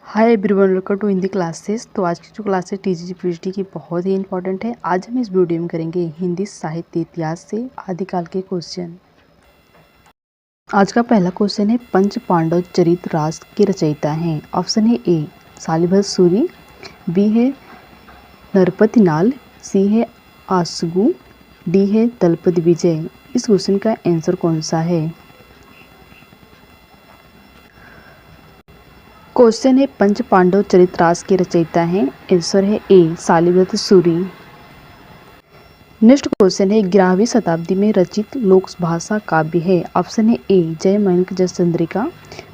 Hi everyone, welcome to Hindi classes. तो आज की जो क्लास है टीजीटी की बहुत ही इंपॉर्टेंट है। आज हम इस वीडियो में करेंगे हिंदी साहित्य इतिहास से आदिकाल के क्वेश्चन। आज का पहला क्वेश्चन है, पंच पांडव चरित रास के रचयिता हैं। ऑप्शन है ए शालिभद्र सूरी, बी है नरपति नाल, सी है आसगु, डी है दलपति विजय। इस क्वेश्चन का आंसर कौन सा है? क्वेश्चन है, पंच पांडव चरितरास के रचयिता हैं। आंसर है ए शालिभद्र सूरी। नेक्स्ट क्वेश्चन है, 11वीं शताब्दी में रचित लोक भाषा काव्य है। ऑप्शन है ए जयमंक जसचंद्रिका,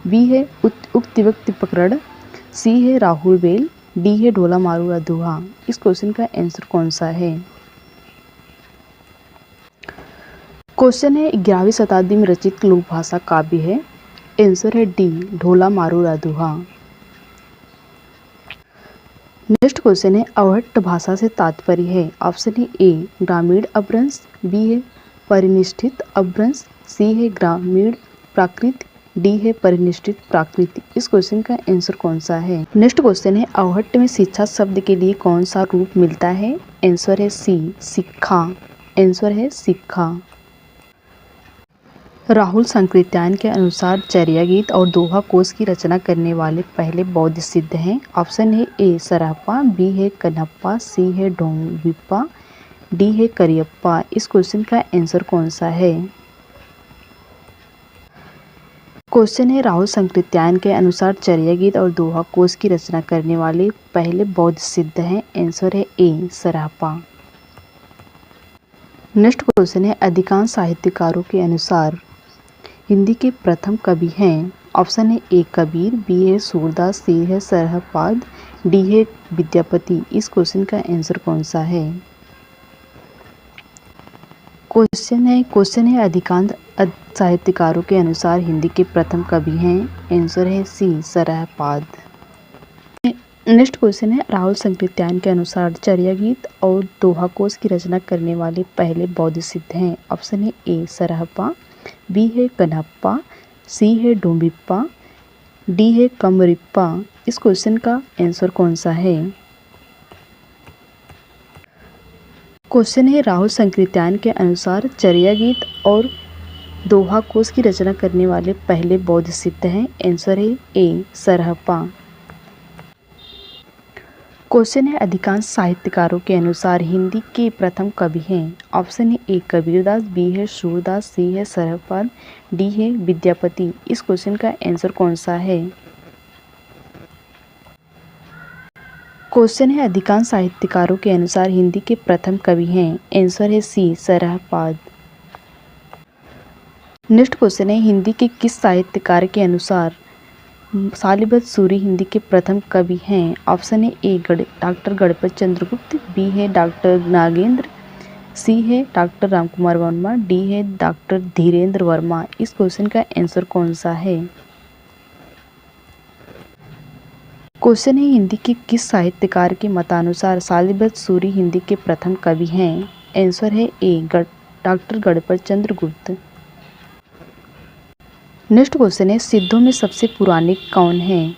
बी है उक्त व्यक्ति प्रकरण, सी है राहुल बेल, डी है ढोला मारूला दोहा। इस क्वेश्चन का आंसर कौन सा है? क्वेश्चन है, 11वीं शताब्दी में रचित लोक भाषा काव्य है। आंसर है डी ढोला मारूला दोहा। नेक्स्ट क्वेश्चन है, अवहट्ट भाषा से तात्पर्य है। ऑप्शन है ए ग्रामीण अपभ्रंश, बी है परिनिष्ठित अपभ्रंश, सी है ग्रामीण प्राकृत, डी है परिनिष्ठित प्राकृत। इस क्वेश्चन का आंसर कौन सा है? नेक्स्ट क्वेश्चन है, अवहट्ट में शिक्षा शब्द के लिए कौन सा रूप मिलता है? आंसर है सी शिक्षा। आंसर है शिक्षा। राहुल संकृत्यायन के अनुसार चर्या गीत और दोहा कोश की रचना करने वाले पहले बौद्ध सिद्ध हैं। ऑप्शन है ए सरापा, बी है कन्हप्पा, सी है डोंबिप्पा, डी है करियप्पा। इस क्वेश्चन का आंसर कौन सा है? क्वेश्चन है, राहुल संकृत्यायन के अनुसार चर्या गीत और दोहा कोश की रचना करने वाले पहले बौद्ध सिद्ध हैं। आंसर है ए सरापा। नेक्स्ट क्वेश्चन है, अधिकांश साहित्यकारों के अनुसार हिंदी के प्रथम कवि हैं। ऑप्शन है ए कबीर, बी है सूरदास, सी है सरहपाद, डी है विद्यापति। इस क्वेश्चन का आंसर कौन सा है? क्वेश्चन है अधिकांश साहित्यकारों के अनुसार हिंदी के प्रथम कवि हैं। आंसर है सी सरहपाद। नेक्स्ट क्वेश्चन है, राहुल संकृत्यायन के अनुसार चर्या गीत और दोहा कोश की रचना करने वाले पहले बौद्ध सिद्ध हैं। ऑप्शन है ए सरहपा, बी है कन्हप्पा, सी है डोंबिप्पा, डी है कमरिप्पा। इस क्वेश्चन का आंसर कौन सा है? क्वेश्चन है, राहुल संकृत्यायन के अनुसार चर्या गीत और दोहा कोश की रचना करने वाले पहले बौद्ध सिद्ध हैं। आंसर है ए सरहपा। क्वेश्चन है, अधिकांश साहित्यकारों के अनुसार हिंदी के प्रथम कवि हैं। ऑप्शन है ए कबीरदास, बी है सूरदास, सी है सरहपाद, डी है विद्यापति। इस क्वेश्चन का आंसर कौन सा है? क्वेश्चन है, अधिकांश साहित्यकारों के अनुसार हिंदी के प्रथम कवि हैं। आंसर है सी सरहपाद। नेक्स्ट क्वेश्चन है, हिंदी के किस साहित्यकार के अनुसार शालिभद्र सूरी हिंदी के प्रथम कवि हैं? ऑप्शन है A doctor Ganpat Chandragupta, B है डॉक्टर नागेंद्र, सी है डॉक्टर रामकुमार वर्मा, डी है डॉक्टर धीरेन्द्र वर्मा। इस क्वेश्चन का आंसर कौन सा है? क्वेश्चन है, हिंदी के किस साहित्यकार के मतानुसार शालिभद्र सूरी हिंदी के प्रथम कवि हैं? आंसर है A doctor Ganpat Chandragupta. Next question है, सिद्धों में सबसे पुराने कौन हैं?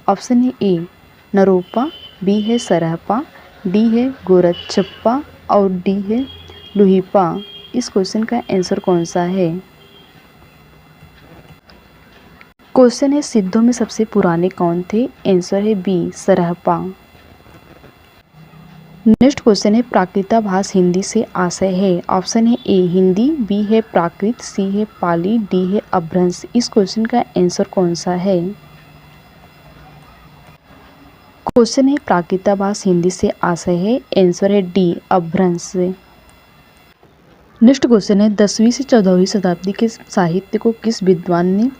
ऑप्शन है ए नरोपा, बी है सरहपा, डी है गोरक्षप्पा और डी है लुहिपा। इस क्वेश्चन का आंसर कौन सा है? क्वेश्चन है, सिद्धों में सबसे पुराने कौन थे? आंसर है बी सरहपा। नेक्स्ट क्वेश्चन है, प्राकृताभास हिंदी से आशय है। ऑप्शन है ए हिंदी, बी है प्राकृत, सी है पाली, डी है अपभ्रंश। इस क्वेश्चन का आंसर कौन सा है? क्वेश्चन है, प्राकृताभास हिंदी से आशय है। आंसर है डी अपभ्रंश। नेक्स्ट क्वेश्चन है, 10वीं से 14वीं शताब्दी के साहित्य को किस विद्वान ने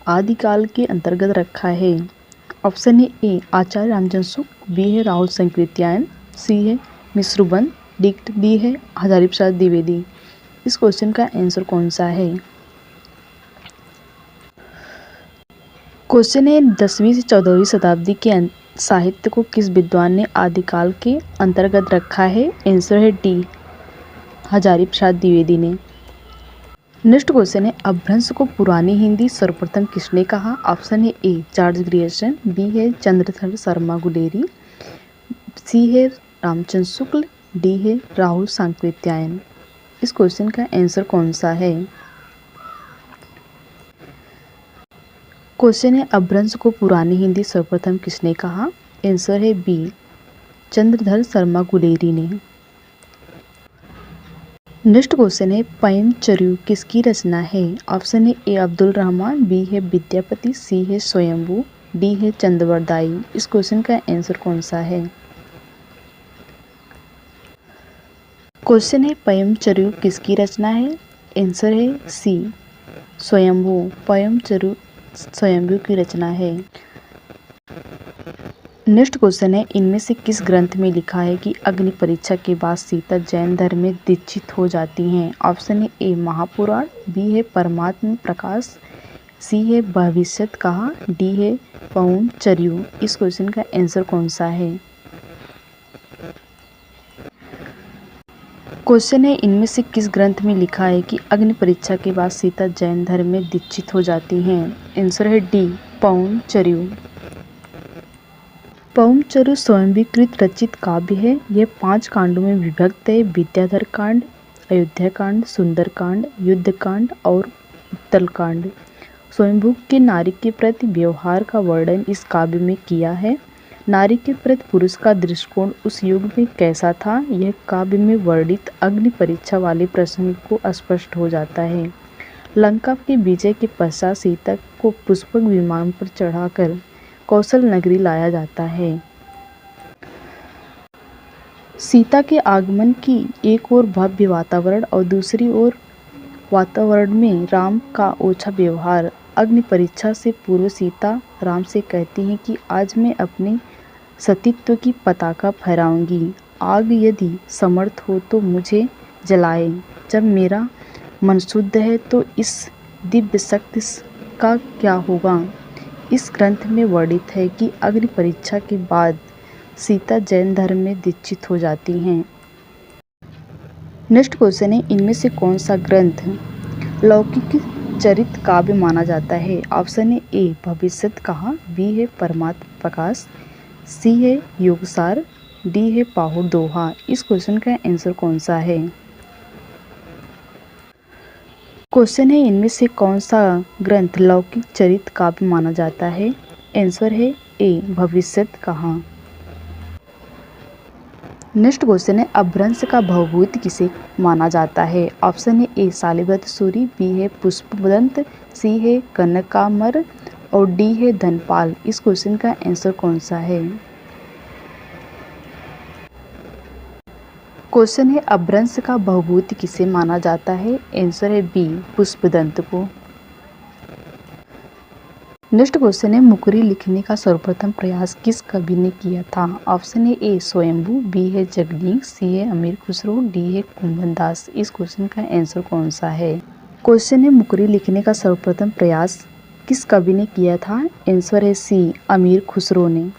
आदिकाल के अंतर्गत रखा है? ऑप्शन है ए आचार्य रामजनसुख, बी है राहुल संकृत्यायन, सी है मिश्रुबंध, डी है हजारी प्रसाद द्विवेदी। इस क्वेश्चन का आंसर कौन सा है? क्वेश्चन है, 10वीं से 14वीं शताब्दी के साहित्य को किस विद्वान ने आदिकाल के अंतर्गत रखा है? आंसर है डी हजारी प्रसाद द्विवेदी ने। नेक्स्ट क्वेश्चन है अपभ्रंश को पुरानी हिंदी सर्वप्रथम किसने कहा? ऑप्शन है ए जॉर्ज ग्रियर्सन, बी है चंद्रधर शर्मा गुलेरी, सी है रामचंद्र शुक्ल, डी है राहुल सांकृत्यायन। इस क्वेश्चन का आंसर कौन सा है? क्वेश्चन है अपभ्रंश को पुरानी हिंदी सर्वप्रथम किसने कहा? आंसर है बी चंद्रधर शर्मा गुलेरी ने। नेक्स्ट क्वेश्चन है पयम चरयू किसकी रचना है? ऑप्शन है ए अब्दुल रहमान, बी है विद्यापति, सी है स्वयंभू, डी है चंद्रवरदाई। इस क्वेश्चन का आंसर कौन सा है? क्वेश्चन है पयम चरयू किसकी रचना है? आंसर है सी स्वयंभू। पयम चरयू स्वयंभू की रचना है। नेक्स्ट क्वेश्चन है इनमें से किस ग्रंथ में लिखा है कि अग्नि परीक्षा के बाद सीता जैन धर्म में दीक्षित हो जाती हैं? ऑप्शन है ए महापुराण, बी है परमात्म प्रकाश, सी है भविष्यत कहा, डी है पवन चरयू। इस क्वेश्चन का आंसर कौन सा है? क्वेश्चन है इनमें से किस ग्रंथ में लिखा है कि अग्नि परीक्षा के बाद सीता जैन धर्म में दीक्षित हो जाती हैं? आंसर है डी पवन चरयू। पवन चरयू स्वयंकृत रचित काव्य है। यह 5 कांडों में विभक्त है। विद्याधर कांड, अयोध्या कांड, सुंदर कांड, युद्ध कांड और उत्तल कांड। स्वयंभू के नारी के प्रति व्यवहार का वर्णन इस काव्य में किया है। नारी के प्रति पुरुष का दृष्टिकोण उस युग में कैसा था, यह काव्य में वर्णित अग्नि परीक्षा वाले प्रसंग को स्पष्ट हो जाता है। लंका के विजय के पश्चात सीता को पुष्पक विमान पर चढ़ाकर कौशल नगरी लाया जाता है। सीता के आगमन की एक ओर भव्य वातावरण और दूसरी ओर वातावरण में राम का ओछा व्यवहार। अग्नि परीक्षा से पूर्व सीता राम से कहती हैं कि आज मैं अपने सतीत्व की पताका फहराऊंगी। आग यदि समर्थ हो तो मुझे जलाए। जब मेरा मन शुद्ध है तो इस दिव्य शक्ति का क्या होगा? इस ग्रंथ में वर्णित है कि अग्नि परीक्षा के बाद सीता जैन धर्म में दीक्षित हो जाती हैं। नेक्स्ट क्वेश्चन है इनमें से कौन सा ग्रंथ लौकिक चरित काव्य माना जाता है? ऑप्शन है ए भविष्यत कहा, बी है परमात्म प्रकाश, सी है योगसार, डी है पाहुर दोहा। इस क्वेश्चन का आंसर कौन सा है? क्वेश्चन है इनमें से कौन सा ग्रंथ लौकिक चरित काव्य माना जाता है? आंसर है ए भविष्यत कहा। नेक्स्ट क्वेश्चन है अपभ्रंश का भवभूति किसे माना जाता है? ऑप्शन है ए शालिभद्र सूरी, बी है पुष्पदंत, सी है कनकामर और डी है धनपाल। इस क्वेश्चन का आंसर कौन सा है? क्वेश्चन है अपभ्रंश का भवभूति किसे माना जाता है? आंसर है बी पुष्पदंत को। नेक्स्ट क्वेश्चन है मुकरी लिखने का सर्वप्रथम प्रयास किस कवि ने किया था? ऑप्शन है ए स्वयंभू, बी है जगदीश, सी है अमीर खुसरो, डी है कुंभन दास। इस क्वेश्चन का आंसर कौन सा है? क्वेश्चन है मुकरी लिखने का सर्वप्रथम प्रयास किस कवि ने किया था? आंसर है सी अमीर खुसरो ने।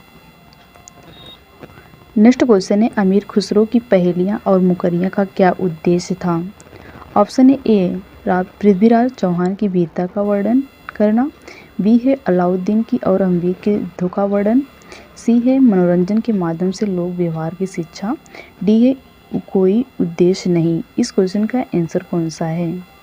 नेक्स्ट क्वेश्चन है अमीर खुसरो की पहेलियाँ और मुकरियाँ का क्या उद्देश्य था? ऑप्शन है ए पृथ्वीराज चौहान की वीरता का वर्णन करना, बी है अलाउद्दीन की औरंगजेब के युद्धों का वर्णन, सी है मनोरंजन के माध्यम से लोक व्यवहार की शिक्षा, डी है कोई उद्देश्य नहीं। इस क्वेश्चन का आंसर कौन सा है?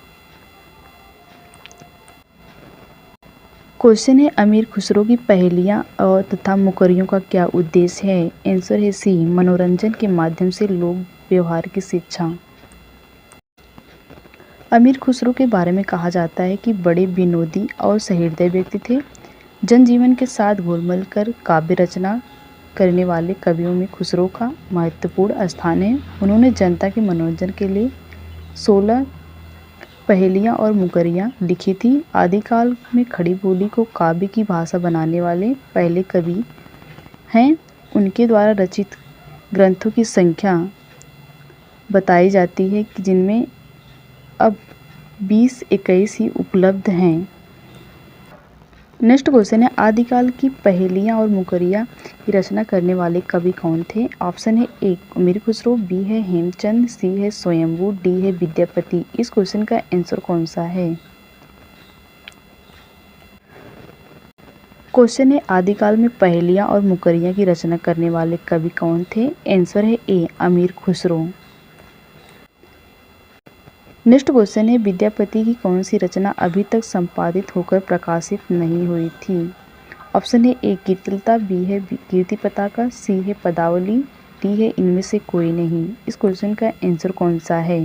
क्वेश्चन है अमीर खुसरो की पहेलियाँ और तथा मुकरियों का क्या उद्देश्य है? आंसर है सी मनोरंजन के माध्यम से लोक व्यवहार की शिक्षा। अमीर खुसरो के बारे में कहा जाता है कि बड़े विनोदी और सहृदय व्यक्ति थे। जनजीवन के साथ घुल-मिल कर काव्य रचना करने वाले कवियों में खुसरो का महत्वपूर्ण स्थान है। उन्होंने जनता के मनोरंजन के लिए 16 पहेलियाँ और मुकरियाँ लिखी थी। आदिकाल में खड़ी बोली को काव्य की भाषा बनाने वाले पहले कवि हैं। उनके द्वारा रचित ग्रंथों की संख्या बताई जाती है कि जिनमें अब 20-21 ही उपलब्ध हैं। नेक्स्ट क्वेश्चन है, आदिकाल की पहेलियाँ और मुकरिया की रचना करने वाले कवि कौन थे? ऑप्शन है ए अमीर खुसरो, बी है हेमचंद, सी है स्वयंभू, डी है विद्यापति। इस क्वेश्चन का आंसर कौन सा है? क्वेश्चन है, आदिकाल में पहेलियाँ और मुकरिया की रचना करने वाले कवि कौन थे? आंसर है ए अमीर खुसरो। नेक्स्ट क्वेश्चन है, विद्यापति की कौन सी रचना अभी तक संपादित होकर प्रकाशित नहीं हुई थी? ऑप्शन है ए कीर्तिलता, बी है कीर्ति पताका, सी है पदावली, डी है इनमें से कोई नहीं। इस क्वेश्चन का आंसर कौन सा है?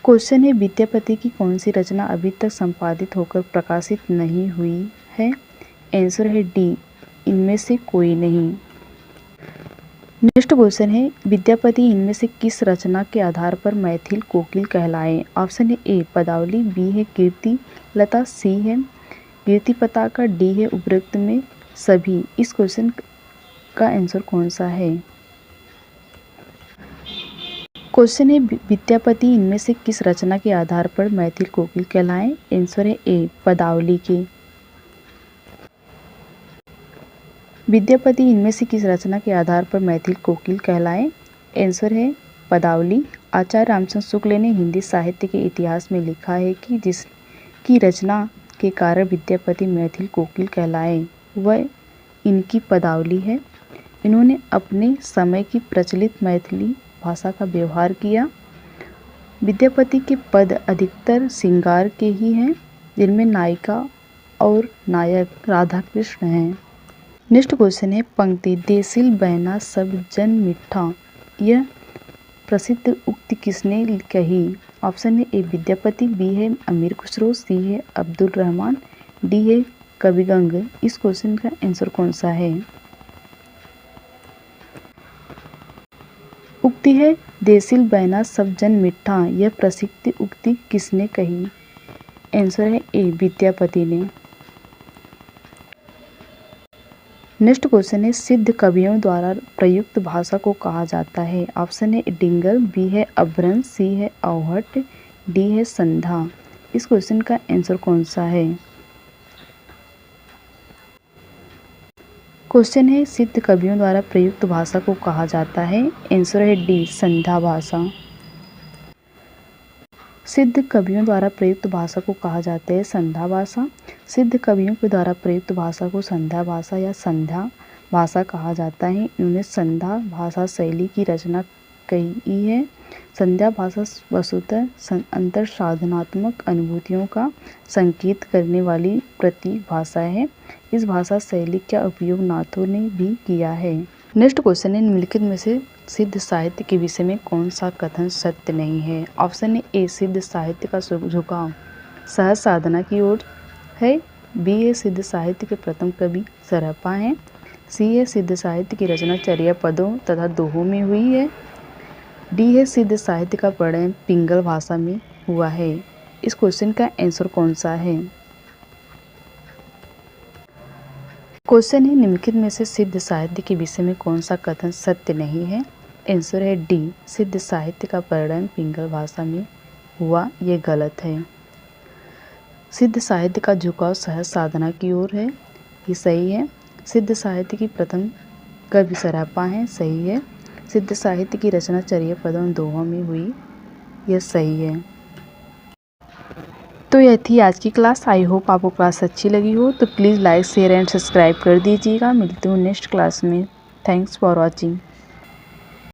क्वेश्चन है, विद्यापति की कौन सी रचना अभी तक संपादित होकर प्रकाशित नहीं हुई है? आंसर है डी इनमें से कोई नहीं। नेक्स्ट क्वेश्चन है, विद्यापति इनमें से किस रचना के आधार पर मैथिल कोकिल कहलाए? ऑप्शन है ए पदावली, बी है कीर्ति लता, सी है कीर्ति पताका, डी है उपरोक्त में सभी। इस क्वेश्चन का आंसर कौन सा है? क्वेश्चन है, विद्यापति इनमें से किस रचना के आधार पर मैथिल कोकिल कहलाए? आंसर है ए पदावली के। विद्यापति इनमें से किस रचना के आधार पर मैथिल कोकिल कहलाए? आंसर है पदावली। आचार्य रामचंद्र शुक्ल ने हिंदी साहित्य के इतिहास में लिखा है कि जिसकी रचना के कारण विद्यापति मैथिल कोकिल कहलाए वह इनकी पदावली है। इन्होंने अपने समय की प्रचलित मैथिली भाषा का व्यवहार किया। विद्यापति के पद अधिकतर श्रृंगार के ही हैं, जिनमें नायिका और नायक राधा कृष्ण हैं। नेक्स्ट क्वेश्चन है, पंक्ति देसिल बैना सब जन मिठा यह प्रसिद्ध उक्ति किसने कही? ऑप्शन है ए विद्यापति, बी है अमीर खुसरो, सी है अब्दुल रहमान, डी है कविगंग। इस क्वेश्चन का आंसर कौन सा है? उक्ति है देसिल बैना सब जन मिठा यह प्रसिद्ध उक्ति किसने कही? आंसर है ए विद्यापति ने। नेक्स्ट क्वेश्चन है, सिद्ध कवियों द्वारा प्रयुक्त भाषा को कहा जाता है? ऑप्शन है डिंगल, बी है अभ्रंश, सी है अवहट, डी है संधा। इस क्वेश्चन का आंसर कौन सा है? क्वेश्चन है, सिद्ध कवियों द्वारा प्रयुक्त भाषा को कहा जाता है? आंसर है डी संधा भाषा। सिद्ध कवियों द्वारा प्रयुक्त भाषा को कहा जाता है संध्या भाषा। सिद्ध कवियों के द्वारा प्रयुक्त भाषा को संध्या भाषा या संध्या भाषा कहा जाता है। इन्होंने संध्या भाषा शैली की रचना की है। संध्या भाषा वस्तुतः अंतर साधनात्मक अनुभूतियों का संकेत करने वाली प्रतीक भाषा है। इस भाषा शैली का उपयोग नाथों ने भी किया है। नेक्स्ट क्वेश्चन है, निम्नलिखित में से सिद्ध साहित्य के विषय में कौन सा कथन सत्य नहीं है? ऑप्शन है ए सिद्ध साहित्य का झुकाव सहज साधना की ओर है, बी है सिद्ध साहित्य के प्रथम कवि सरहप्पा हैं, सी है सिद्ध साहित्य की रचना चर्या पदों तथा दोहों में हुई है, डी है सिद्ध साहित्य का प्रणयन पिंगल भाषा में हुआ है। इस क्वेश्चन का आंसर कौन सा है? क्वेश्चन है, निम्नलिखित में से सिद्ध साहित्य के विषय में कौन सा कथन सत्य नहीं है? आंसर है डी सिद्ध साहित्य का प्रणयन पिंगल भाषा में हुआ। ये गलत है। सिद्ध साहित्य का झुकाव सहज साधना की ओर है, ये सही है। सिद्ध साहित्य की प्रथम कवि सरहप्पा हैं, सही है। सिद्ध साहित्य की रचना चर्या पदों दोहों में हुई, यह सही है। तो यह थी आज की क्लास। आई होप आपको क्लास अच्छी लगी हो, तो please like share and subscribe कर दीजिएगा। मिलती हूँ नेक्स्ट क्लास में। Thanks for watching.